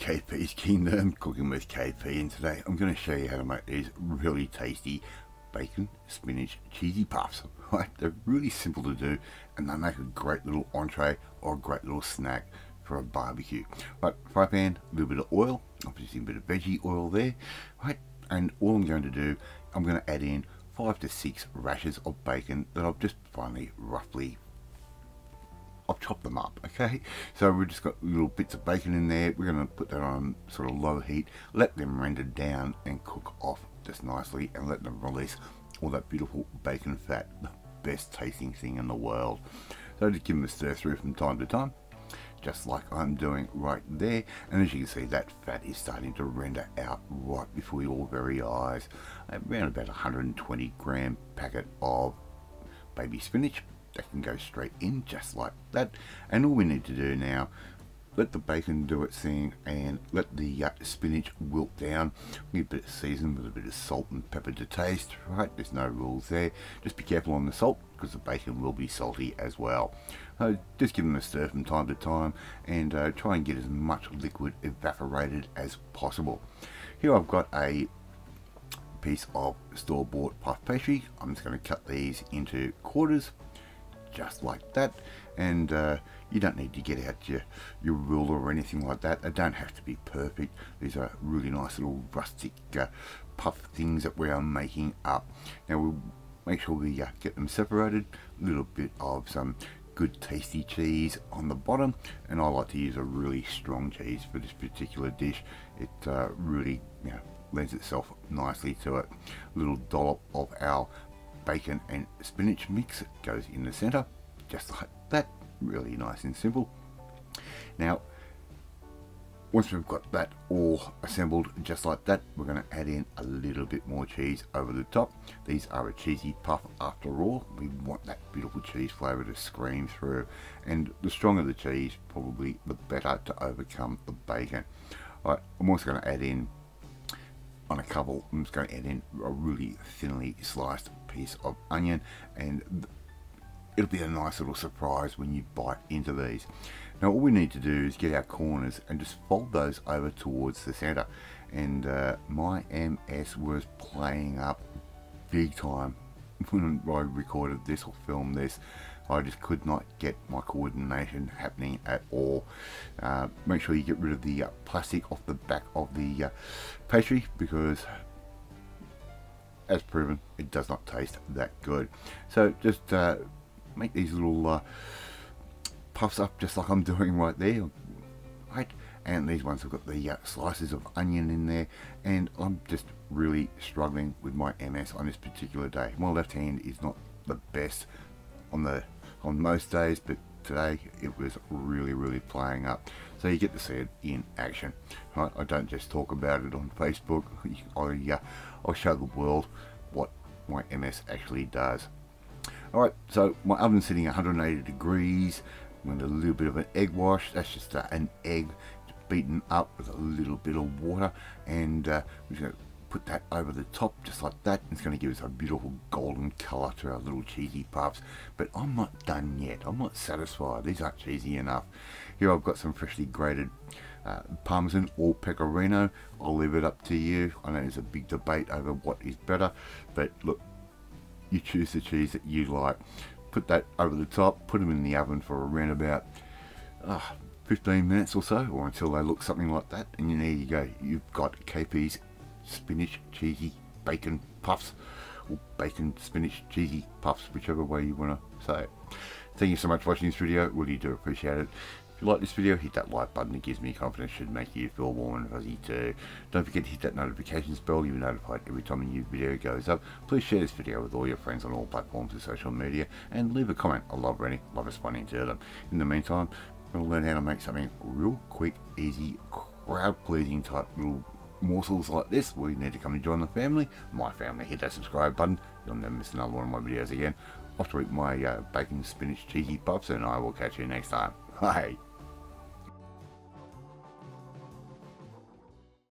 KP's Kingdom, cooking with KP, and today I'm going to show you how to make these really tasty bacon spinach cheesy puffs. Right, they're really simple to do and they make a great little entree or a great little snack for a barbecue. Right, fry pan, a little bit of oil, I'm using a bit of veggie oil there, right, and all I'm going to do, I'm going to add in 5 to 6 rashers of bacon that I've just finally roughly I'll chop them up. Okay, so we've just got little bits of bacon in there. We're going to put that on sort of low heat, let them render down and cook off just nicely, and let them release all that beautiful bacon fat, the best tasting thing in the world. So just give them a stir through from time to time, just like I'm doing right there. And as you can see, that fat is starting to render out right before your very eyes. Around about 120 gram packet of baby spinach that can go straight in just like that. And all we need to do now, let the bacon do its thing and let the spinach wilt down. We get a bit of season with a bit of salt and pepper to taste, right? There's no rules there. Just be careful on the salt because the bacon will be salty as well. Just give them a stir from time to time and try and get as much liquid evaporated as possible. Here I've got a piece of store-bought puff pastry. I'm just going to cut these into quarters just like that, and you don't need to get out your ruler or anything like that. They don't have to be perfect. These are really nice little rustic puff things that we are making up. Now we'll make sure we get them separated. A little bit of some good tasty cheese on the bottom, and I like to use a really strong cheese for this particular dish. It really lends itself nicely to it. A little dollop of our bacon and spinach mix goes in the center, just like that. Really nice and simple. Now once we've got that all assembled just like that, we're going to add in a little bit more cheese over the top. These are a cheesy puff after all. We want that beautiful cheese flavor to scream through, and the stronger the cheese, probably the better to overcome the bacon. Alright, I'm also going to add in on a couple, I'm just going to add in a really thinly sliced piece of onion, and it'll be a nice little surprise when you bite into these. Now all we need to do is get our corners and just fold those over towards the center, and my MS was playing up big time when I recorded this or filmed this. I just could not get my coordination happening at all. Make sure you get rid of the plastic off the back of the pastry, because as proven, it does not taste that good. So just make these little puffs up just like I'm doing right there, right? And these ones have got the slices of onion in there, and I'm just really struggling with my MS on this particular day. My left hand is not the best on most days, but today it was really playing up. So you get to see it in action, right? I don't just talk about it on Facebook. I'll show the world what my MS actually does. Alright, so my oven's sitting at 180 degrees. I'm going to do a little bit of an egg wash. That's just an egg beaten up with a little bit of water, and we're just going to put that over the top just like that. It's going to give us a beautiful golden color to our little cheesy puffs. But I'm not done yet. I'm not satisfied. These aren't cheesy enough. Here I've got some freshly grated Parmesan or Pecorino. I'll leave it up to you. I know there's a big debate over what is better, but look, you choose the cheese that you like. Put that over the top, put them in the oven for around about 15 minutes or so, or until they look something like that, and there you go. You've got KP's spinach cheesy bacon puffs, or bacon spinach cheesy puffs, whichever way you want to say it. Thank you so much for watching this video. Really do appreciate it. If you like this video, hit that like button. It gives me confidence, should make you feel warm and fuzzy too. Don't forget to hit that notifications bell. You'll be notified every time a new video goes up. Please share this video with all your friends on all platforms of social media, and leave a comment. I love reading, love responding to them. In the meantime, we'll learn how to make something real quick, easy, crowd-pleasing type little morsels like this. We need to come and join the family, my family. Hit that subscribe button. You'll never miss another one of my videos again. Off to eat my bacon spinach cheesy puffs, and I will catch you next time. Bye.